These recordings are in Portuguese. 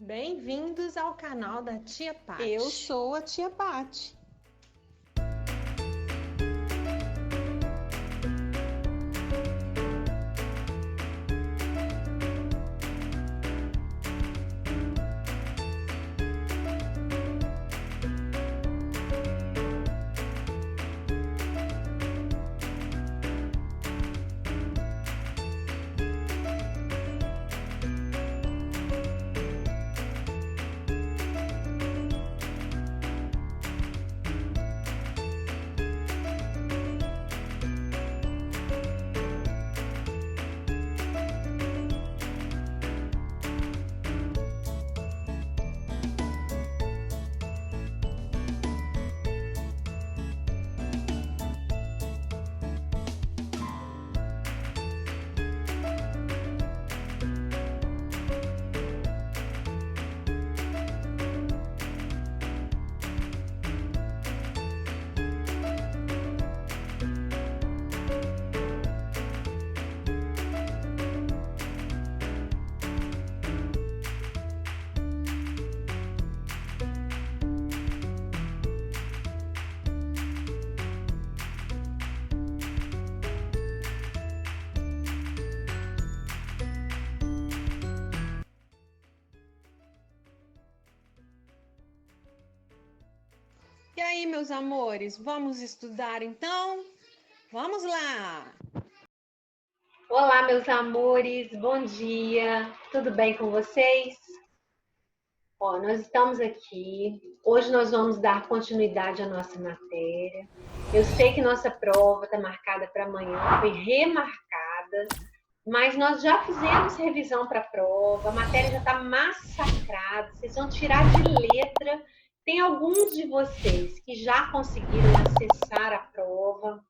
Bem-vindos ao canal da Tia Pati. Eu sou a Tia Pati. E aí, meus amores, vamos estudar então? Vamos lá! Olá, meus amores, bom dia, tudo bem com vocês? Nós estamos aqui, hoje nós vamos dar continuidade à nossa matéria. Eu sei que nossa prova está marcada para amanhã, foi remarcada, mas nós já fizemos revisão para a prova, a matéria já está massacrada, vocês vão tirar de letra. Tem alguns de vocês que já conseguiram acessar a prova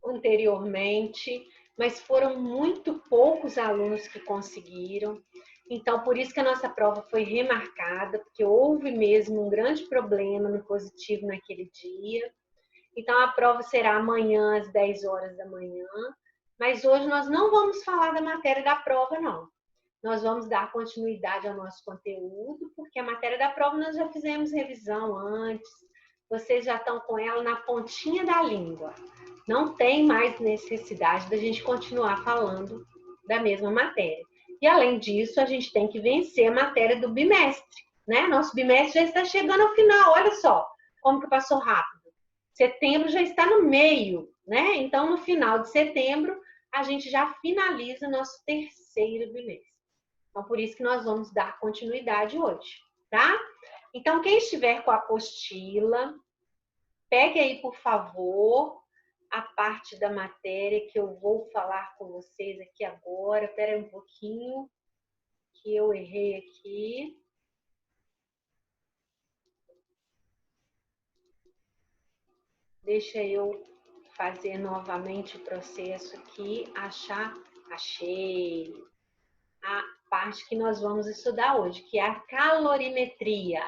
anteriormente, mas foram muito poucos alunos que conseguiram. Então, por isso que a nossa prova foi remarcada, porque houve mesmo um grande problema no positivo naquele dia. Então, a prova será amanhã às 10 horas da manhã, mas hoje nós não vamos falar da matéria da prova, não. Nós vamos dar continuidade ao nosso conteúdo, porque a matéria da prova nós já fizemos revisão antes, vocês já estão com ela na pontinha da língua. Não tem mais necessidade da gente continuar falando da mesma matéria. E, além disso, a gente tem que vencer a matéria do bimestre, né? Nosso bimestre já está chegando ao final, olha só como que passou rápido. Setembro já está no meio, né? Então, no final de setembro, a gente já finaliza nosso terceiro bimestre. Então, por isso que nós vamos dar continuidade hoje, tá? Então, quem estiver com a apostila, pegue aí, por favor, a parte da matéria que eu vou falar com vocês aqui agora. Espera aí um pouquinho, que eu errei aqui. Deixa eu fazer novamente o processo aqui. Achei a parte que nós vamos estudar hoje, que é a calorimetria,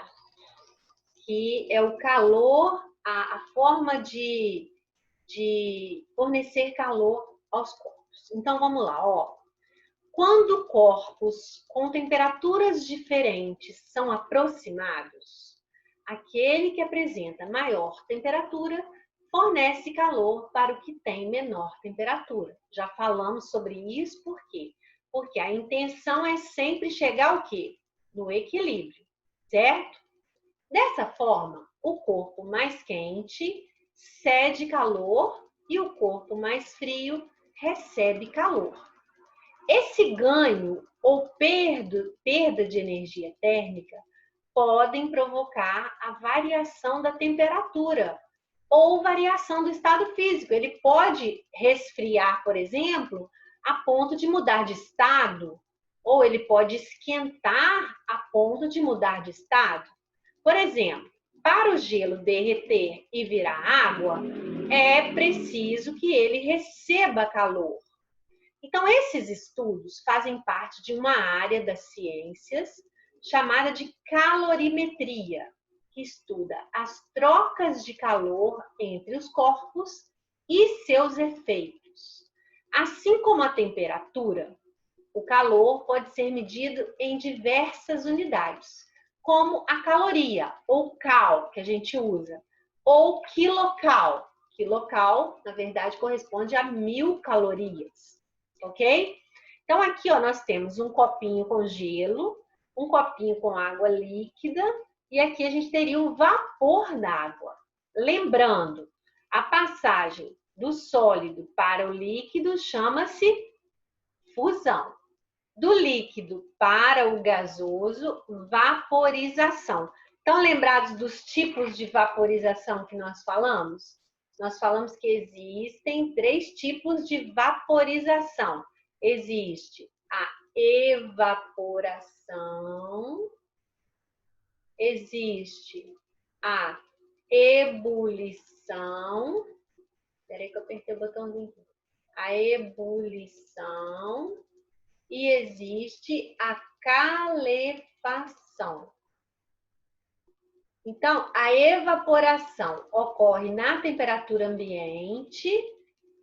que é o calor, a forma de fornecer calor aos corpos. Então, vamos lá, ó. Quando corpos com temperaturas diferentes são aproximados, aquele que apresenta maior temperatura fornece calor para o que tem menor temperatura. Já falamos sobre isso, por quê? Porque a intenção é sempre chegar ao quê? No equilíbrio, certo? Dessa forma, o corpo mais quente cede calor e o corpo mais frio recebe calor. Esse ganho ou perda de energia térmica podem provocar a variação da temperatura ou variação do estado físico. Ele pode resfriar, por exemplo, a ponto de mudar de estado, ou ele pode esquentar a ponto de mudar de estado. Por exemplo, para o gelo derreter e virar água, é preciso que ele receba calor. Então, esses estudos fazem parte de uma área das ciências chamada de calorimetria, que estuda as trocas de calor entre os corpos e seus efeitos. Assim como a temperatura, O calor pode ser medido em diversas unidades, como a caloria, ou cal, que a gente usa, ou quilocal. Quilocal, na verdade, corresponde a 1000 calorias, ok? Então, aqui, ó, nós temos um copinho com gelo, um copinho com água líquida, e aqui a gente teria o vapor d'água. Lembrando, a passagem do sólido para o líquido chama-se fusão. Do líquido para o gasoso, vaporização. Estão lembrados dos tipos de vaporização que nós falamos? Nós falamos que existem 3 tipos de vaporização. Existe a evaporação, existe a ebulição. Espera aí que eu apertei o botãozinho. A ebulição. E existe a calefação. Então, a evaporação ocorre na temperatura ambiente,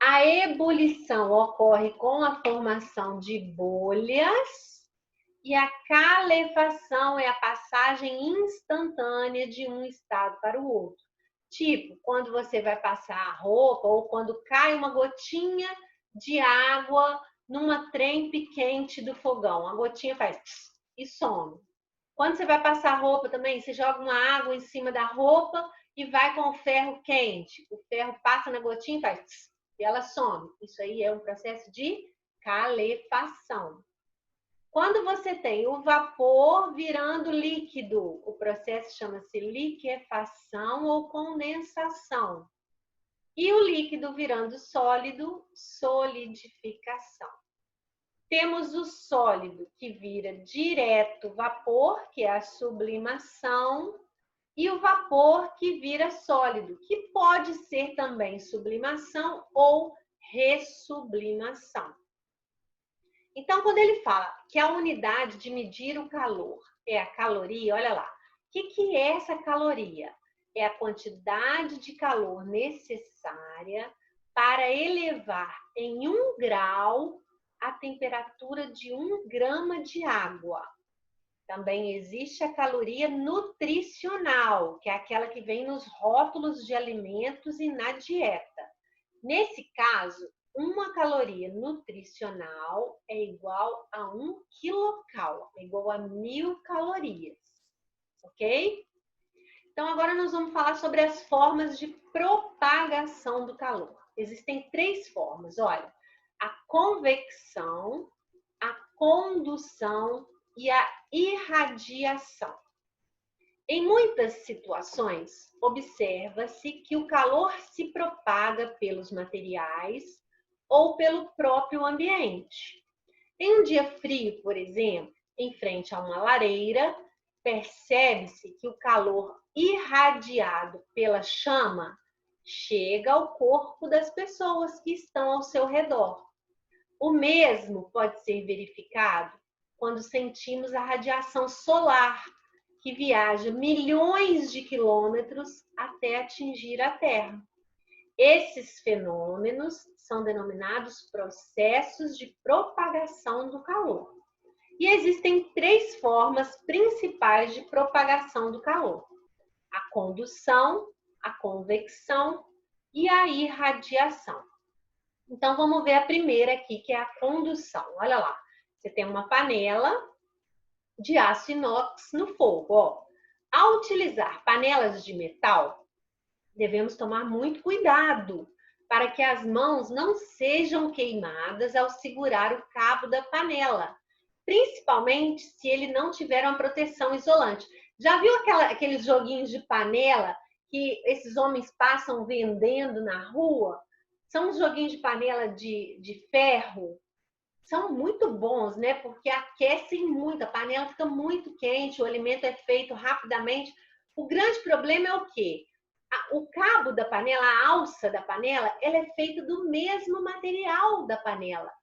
a ebulição ocorre com a formação de bolhas e a calefação é a passagem instantânea de um estado para o outro. Tipo, quando você vai passar a roupa ou quando cai uma gotinha de água numa trempe quente do fogão. A gotinha faz pss, e some. Quando você vai passar roupa também, você joga uma água em cima da roupa e vai com o ferro quente. O ferro passa na gotinha e faz pss, e ela some. Isso aí é um processo de calefação. Quando você tem o vapor virando líquido, o processo chama-se liquefação ou condensação. E o líquido virando sólido, solidificação. Temos o sólido que vira direto vapor, que é a sublimação, e o vapor que vira sólido, que pode ser também sublimação ou ressublimação. Então, quando ele fala que a unidade de medir o calor é a caloria, olha lá, o que é essa caloria? É a quantidade de calor necessária para elevar em 1 grau a temperatura de 1 grama de água. Também existe a caloria nutricional, que é aquela que vem nos rótulos de alimentos e na dieta. Nesse caso, uma caloria nutricional é igual a 1 quilocal, é igual a 1000 calorias, ok? Então, agora nós vamos falar sobre as formas de propagação do calor. Existem 3 formas, olha. A convecção, a condução e a irradiação. Em muitas situações, observa-se que o calor se propaga pelos materiais ou pelo próprio ambiente. Em um dia frio, por exemplo, em frente a uma lareira, percebe-se que o calor irradiado pela chama chega ao corpo das pessoas que estão ao seu redor. O mesmo pode ser verificado quando sentimos a radiação solar, que viaja milhões de quilômetros até atingir a Terra. Esses fenômenos são denominados processos de propagação do calor. E existem 3 formas principais de propagação do calor: a condução, a convecção e a irradiação. Então, vamos ver a primeira aqui, que é a condução. Olha lá, você tem uma panela de aço inox no fogo. Ó. Ao utilizar panelas de metal, devemos tomar muito cuidado para que as mãos não sejam queimadas ao segurar o cabo da panela, principalmente se ele não tiver uma proteção isolante. Já viu aqueles joguinhos de panela que esses homens passam vendendo na rua? São uns joguinhos de panela de ferro. São muito bons, né? Porque aquecem muito, a panela fica muito quente, o alimento é feito rapidamente. O grande problema é o quê? O cabo da panela, a alça da panela, ela é feita do mesmo material da panela.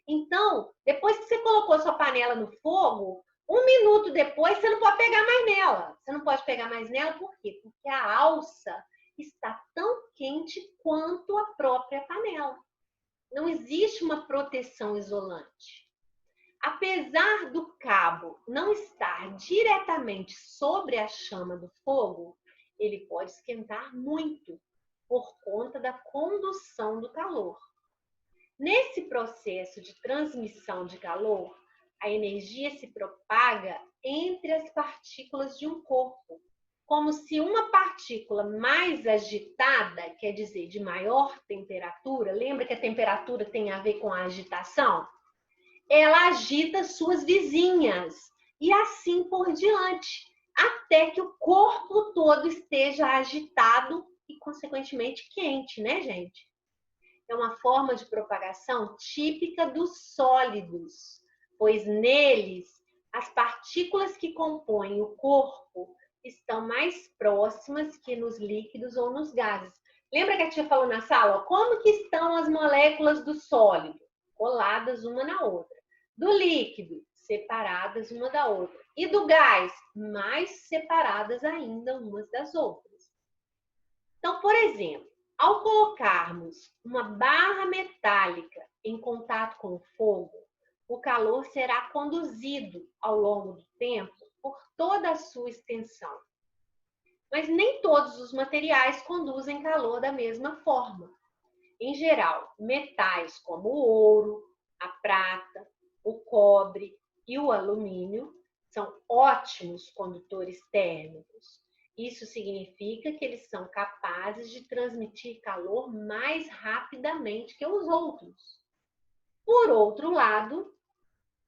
Então, depois que você colocou sua panela no fogo, 1 minuto depois você não pode pegar mais nela. Você não pode pegar mais nela, por quê? Porque a alça está tão quente quanto a própria panela. Não existe uma proteção isolante. Apesar do cabo não estar diretamente sobre a chama do fogo, ele pode esquentar muito por conta da condução do calor. Nesse processo de transmissão de calor, a energia se propaga entre as partículas de um corpo, como se uma partícula mais agitada, quer dizer, de maior temperatura, lembra que a temperatura tem a ver com a agitação? Ela agita suas vizinhas e assim por diante, até que o corpo todo esteja agitado e, consequentemente, quente, né, gente? É uma forma de propagação típica dos sólidos, pois neles as partículas que compõem o corpo estão mais próximas que nos líquidos ou nos gases. Lembra que a tia falou na sala? Como que estão as moléculas do sólido? Coladas uma na outra. Do líquido, separadas uma da outra. E do gás, mais separadas ainda umas das outras. Então, por exemplo, ao colocarmos uma barra metálica em contato com o fogo, o calor será conduzido ao longo do tempo por toda a sua extensão. Mas nem todos os materiais conduzem calor da mesma forma. Em geral, metais como o ouro, a prata, o cobre e o alumínio são ótimos condutores térmicos. Isso significa que eles são capazes de transmitir calor mais rapidamente que os outros. Por outro lado,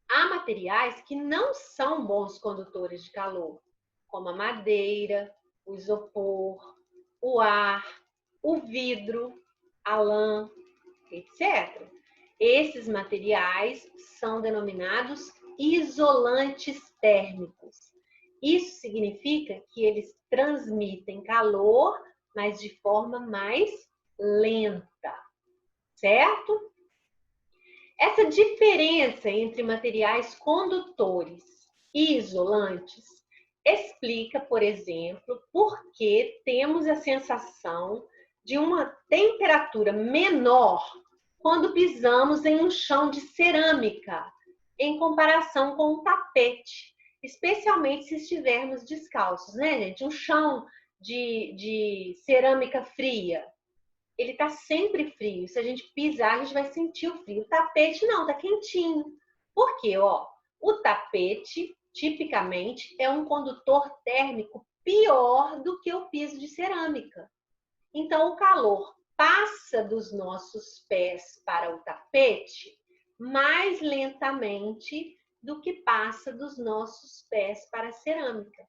há materiais que não são bons condutores de calor, como a madeira, o isopor, o ar, o vidro, a lã, etc. Esses materiais são denominados isolantes térmicos. Isso significa que eles transmitem calor, mas de forma mais lenta, certo? Essa diferença entre materiais condutores e isolantes explica, por exemplo, por que temos a sensação de uma temperatura menor quando pisamos em um chão de cerâmica, em comparação com um tapete, especialmente se estivermos descalços, né, gente? Um chão de cerâmica fria, ele tá sempre frio. Se a gente pisar, a gente vai sentir o frio. O tapete não, tá quentinho. Por quê? Ó, o tapete, tipicamente, é um condutor térmico pior do que o piso de cerâmica. Então, o calor passa dos nossos pés para o tapete mais lentamente do que passa dos nossos pés para a cerâmica.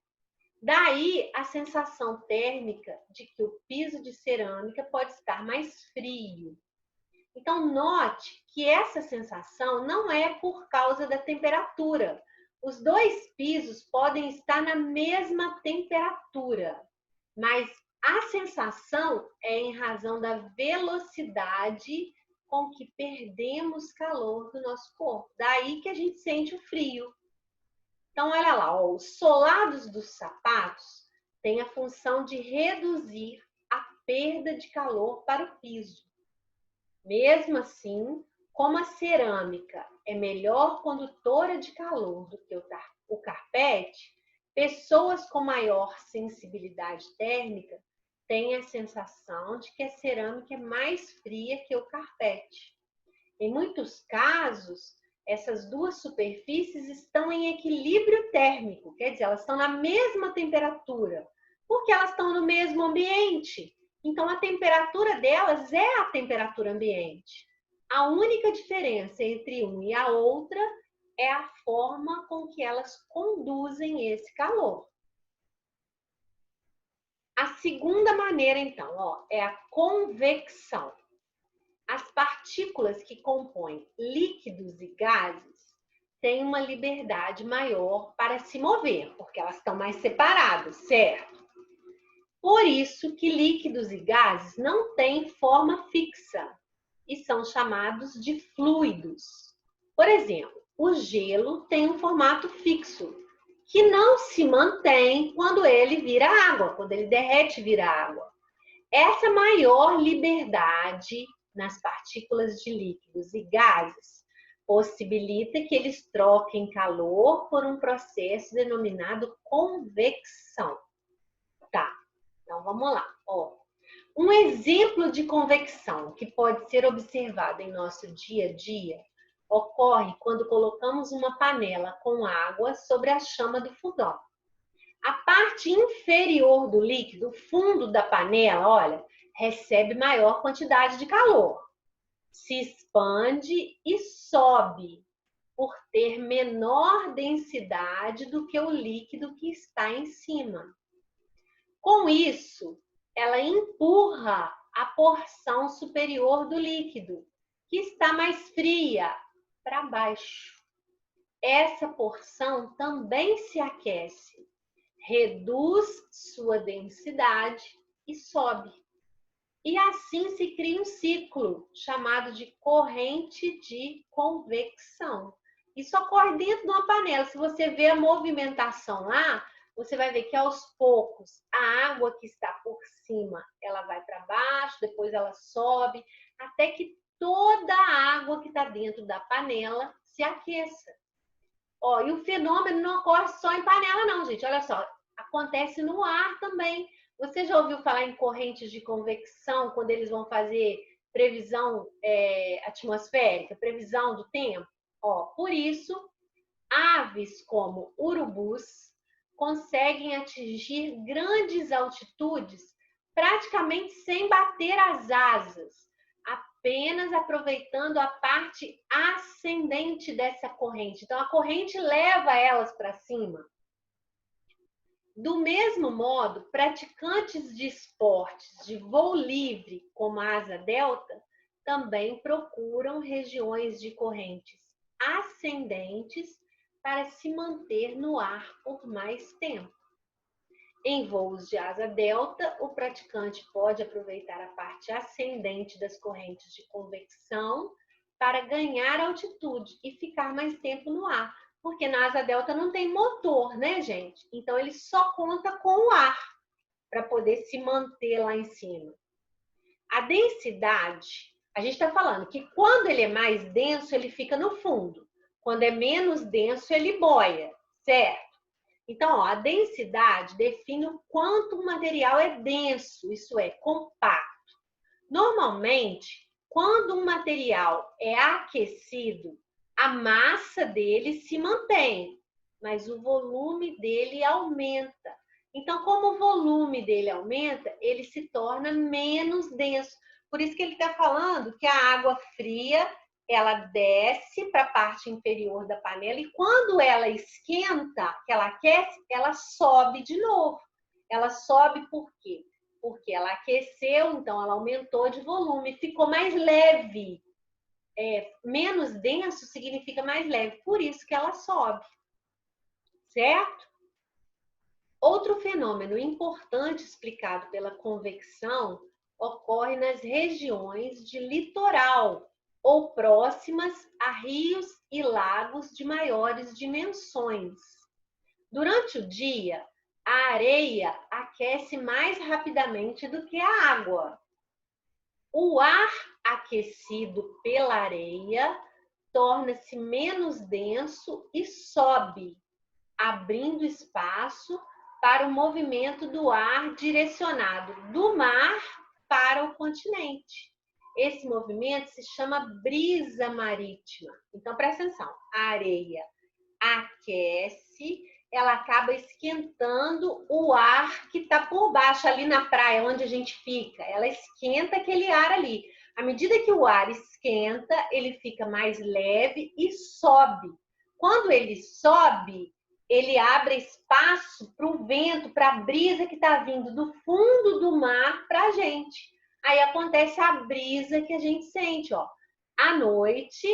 Daí a sensação térmica de que o piso de cerâmica pode estar mais frio. Então, note que essa sensação não é por causa da temperatura. Os dois pisos podem estar na mesma temperatura, mas a sensação é em razão da velocidade com que perdemos calor do nosso corpo. Daí que a gente sente o frio. Então, olha lá, ó, os solados dos sapatos têm a função de reduzir a perda de calor para o piso. Mesmo assim, como a cerâmica é melhor condutora de calor do que o carpete, pessoas com maior sensibilidade térmica têm a sensação de que a cerâmica é mais fria que o carpete. Em muitos casos, essas duas superfícies estão em equilíbrio térmico, quer dizer, elas estão na mesma temperatura, porque elas estão no mesmo ambiente. Então, a temperatura delas é a temperatura ambiente. A única diferença entre uma e a outra é a forma com que elas conduzem esse calor. A segunda maneira, então, ó, é a convecção. As partículas que compõem líquidos e gases têm uma liberdade maior para se mover, porque elas estão mais separadas, certo? Por isso que líquidos e gases não têm forma fixa e são chamados de fluidos. Por exemplo, o gelo tem um formato fixo, que não se mantém quando ele vira água, quando ele derrete e vira água. Essa maior liberdade nas partículas de líquidos e gases possibilita que eles troquem calor por um processo denominado convecção. Tá, então vamos lá. Ó, um exemplo de convecção que pode ser observado em nosso dia a dia ocorre quando colocamos uma panela com água sobre a chama do fogão. A parte inferior do líquido, o fundo da panela, olha, recebe maior quantidade de calor, se expande e sobe por ter menor densidade do que o líquido que está em cima. Com isso, ela empurra a porção superior do líquido, que está mais fria, para baixo. Essa porção também se aquece, reduz sua densidade e sobe. E assim se cria um ciclo chamado de corrente de convecção. Isso ocorre dentro de uma panela. Se você vê a movimentação lá, você vai ver que aos poucos a água que está por cima, ela vai para baixo, depois ela sobe, até que toda a água que está dentro da panela se aqueça. Ó, e o fenômeno não ocorre só em panela não, gente. Olha só, acontece no ar também. Você já ouviu falar em correntes de convecção quando eles vão fazer previsão atmosférica, previsão do tempo? Ó, por isso, aves como urubus conseguem atingir grandes altitudes praticamente sem bater as asas, apenas aproveitando a parte ascendente dessa corrente. Então, a corrente leva elas para cima. Do mesmo modo, praticantes de esportes de voo livre, como a asa delta, também procuram regiões de correntes ascendentes para se manter no ar por mais tempo. Em voos de asa delta, o praticante pode aproveitar a parte ascendente das correntes de convecção para ganhar altitude e ficar mais tempo no ar. Porque na asa delta não tem motor, né, gente? Então, ele só conta com o ar para poder se manter lá em cima. A densidade, a gente está falando que quando ele é mais denso, ele fica no fundo. Quando é menos denso, ele boia, certo? Então, ó, a densidade define o quanto o material é denso, isso é, compacto. Normalmente, quando um material é aquecido, a massa dele se mantém, mas o volume dele aumenta. Então, como o volume dele aumenta, ele se torna menos denso. Por isso que ele está falando que a água fria, ela desce para a parte inferior da panela e quando ela esquenta, que ela aquece, ela sobe de novo. Ela sobe por quê? Porque ela aqueceu, então ela aumentou de volume, ficou mais leve. Menos denso significa mais leve, por isso que ela sobe, certo? Outro fenômeno importante explicado pela convecção ocorre nas regiões de litoral ou próximas a rios e lagos de maiores dimensões. Durante o dia, a areia aquece mais rapidamente do que a água. O ar aquecido pela areia torna-se menos denso e sobe, abrindo espaço para o movimento do ar direcionado do mar para o continente. Esse movimento se chama brisa marítima. Então, presta atenção. A areia aquece, ela acaba esquentando o ar que está por baixo, ali na praia, onde a gente fica. Ela esquenta aquele ar ali. À medida que o ar esquenta, ele fica mais leve e sobe. Quando ele sobe, ele abre espaço para o vento, para a brisa que está vindo do fundo do mar para a gente. Aí acontece a brisa que a gente sente, ó. À noite,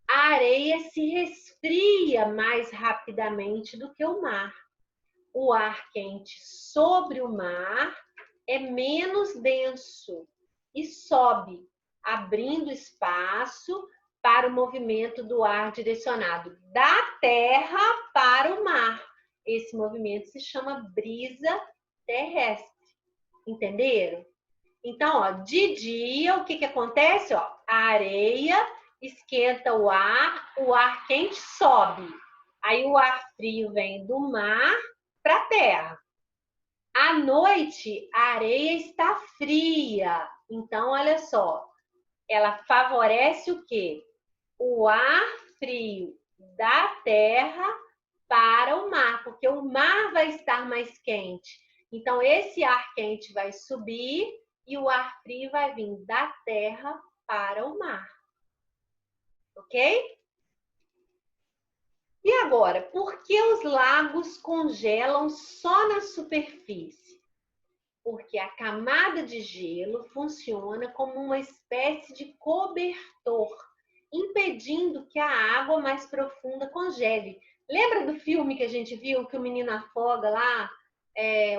a areia se resfria mais rapidamente do que o mar. O ar quente sobre o mar é menos denso e sobe, abrindo espaço para o movimento do ar direcionado da terra para o mar. Esse movimento se chama brisa terrestre. Entenderam? Então, ó, de dia, o que acontece? Ó, a areia esquenta o ar quente sobe. Aí o ar frio vem do mar para a terra. À noite, a areia está fria. Então, olha só, ela favorece o quê? O ar frio da terra para o mar, porque o mar vai estar mais quente. Então, esse ar quente vai subir e o ar frio vai vir da terra para o mar. Ok? E agora, por que os lagos congelam só na superfície? Porque a camada de gelo funciona como uma espécie de cobertor, impedindo que a água mais profunda congele. Lembra do filme que a gente viu que o menino afoga lá,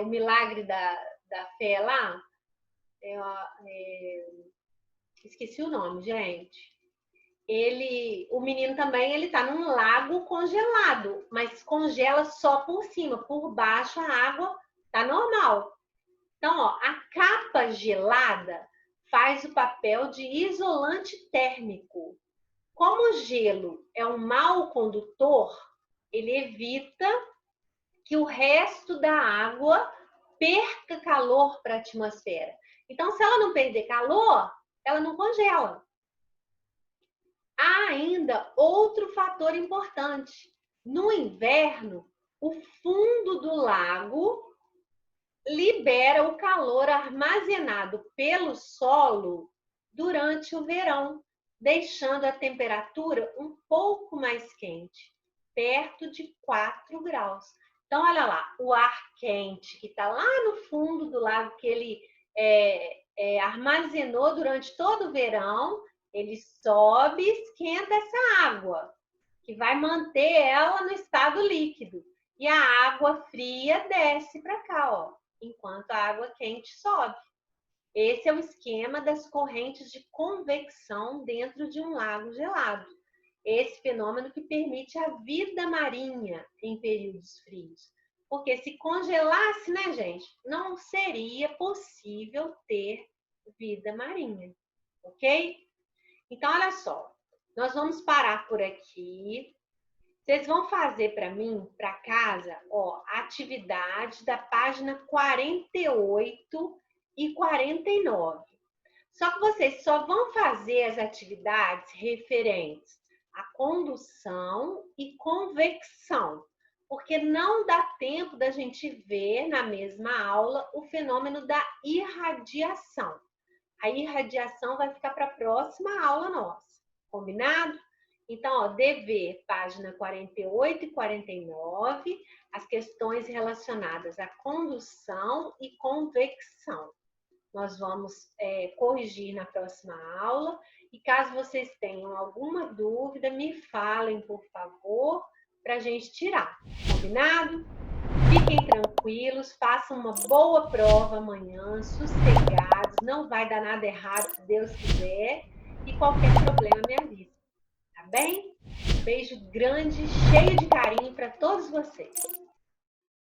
o milagre da fé lá? Esqueci o nome, gente. O menino também, ele tá num lago congelado, mas congela só por cima, por baixo a água tá normal. Então, ó, a capa gelada faz o papel de isolante térmico. Como o gelo é um mau condutor, ele evita que o resto da água perca calor para a atmosfera. Então, se ela não perder calor, ela não congela. Há ainda outro fator importante. No inverno, o fundo do lago libera o calor armazenado pelo solo durante o verão, deixando a temperatura um pouco mais quente, perto de 4 graus. Então, olha lá, o ar quente que está lá no fundo do lago, que ele armazenou durante todo o verão, ele sobe e esquenta essa água, que vai manter ela no estado líquido. E a água fria desce para cá, ó, enquanto a água quente sobe. Esse é o esquema das correntes de convecção dentro de um lago gelado. Esse fenômeno que permite a vida marinha em períodos frios. Porque se congelasse, né, gente, não seria possível ter vida marinha, ok? Então, olha só, nós vamos parar por aqui. Vocês vão fazer para mim, para casa, ó, a atividade da página 48 e 49. Só que vocês só vão fazer as atividades referentes à condução e convecção, porque não dá tempo da gente ver na mesma aula o fenômeno da irradiação. A irradiação vai ficar para a próxima aula nossa, combinado? Então, ó, dever, página 48 e 49, as questões relacionadas à condução e convecção. Nós vamos corrigir na próxima aula. E caso vocês tenham alguma dúvida, me falem, por favor, para a gente tirar. Combinado? Fiquem tranquilos, façam uma boa prova amanhã, sossegados, não vai dar nada errado, se Deus quiser. E qualquer problema, me avisa. Tá bem? Um beijo grande, cheio de carinho para todos vocês.